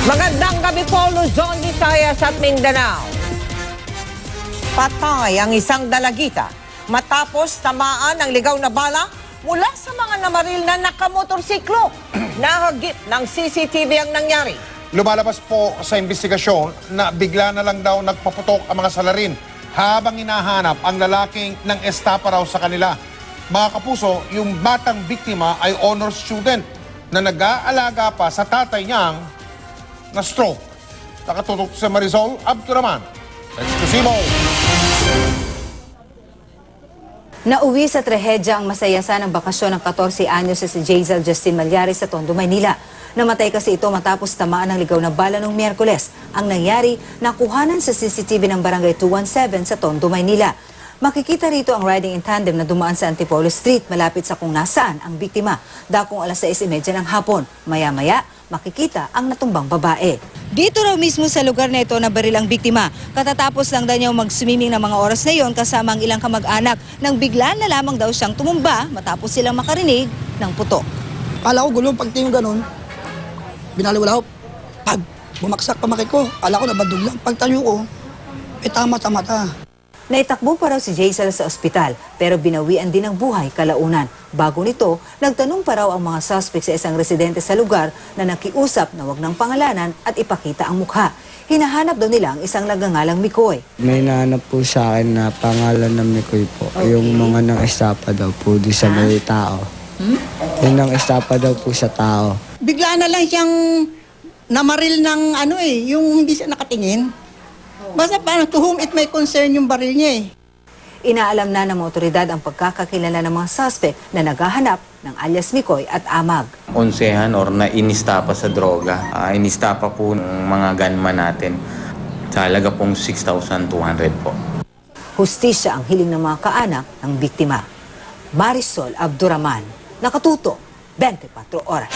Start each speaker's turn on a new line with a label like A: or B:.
A: Magandang gabi po, Luzon, Visayas at Mindanao. Patay ang isang dalagita matapos tamaan ng ligaw na bala mula sa mga namaril na nakamotorsiklo. Nahagip ng CCTV ang nangyari.
B: Lumalabas po sa investigasyon na bigla na lang daw nagpaputok ang mga salarin habang hinahanap ang lalaking ng estapa raw sa kanila. Mga kapuso, yung batang biktima ay honor student na nag-aalaga pa sa tatay niyang na stroke. Nakatutok sa Marisol Abduraman. Eksklusibo!
C: Nauwi sa trahedya ang masayasa ng bakasyon ng 14 anyos si Jazel Justin Malyares sa Tondo, Maynila. Namatay kasi ito matapos tamaan ng ligaw na bala noong Miyerkules. Ang nangyari, nakuhanan sa CCTV ng Barangay 217 sa Tondo, Maynila. Makikita rito ang riding in tandem na dumaan sa Antipolo Street malapit sa kung nasaan ang biktima. Dakong alas 6:30 ng hapon. Maya-maya, makikita ang natumbang babae. Dito raw mismo sa lugar na ito nabaril ang biktima. Katatapos lang daw niya mag-swimming ng mga oras na yon kasama ang ilang kamag-anak nang bigla na lamang daw siyang tumumba matapos silang makarinig ng putok.
D: Kala ko gulong pag tingin ganon, binaliwala ko. Pag bumaksak pamakit ko, kala ko nabandog lang. Pag tayo ko, tama sa mata.
C: Naitakbo pa raw si Jazel sa ospital pero binawian din ng buhay kalaunan. Bago nito, nagtanong pa raw ang mga suspect sa isang residente sa lugar na nakiusap na wag ng pangalanan at ipakita ang mukha. Hinahanap daw nila ang isang nagngangalang Mikoy.
E: May nahanap po sa akin na pangalan ng Mikoy po. Okay. Yung mga nang estapa daw po doon sa may tao. Yung nang estapa daw po sa tao.
F: Bigla na lang siyang namaril ng yung hindi siya nakatingin. Basta parang to whom it may concern yung baril niya eh.
C: Inaalam na ng mga otoridad ang pagkakakilala ng mga suspect na naghahanap ng alias Mikoy at Amag.
G: Onsehan or na inistapa sa droga. Inistapa po ng mga gunman natin sa halaga pong 6,200 po.
C: Hustisya ang hiling ng mga kaanak ng biktima. Marisol Abduraman, nakatuto, 24 oras.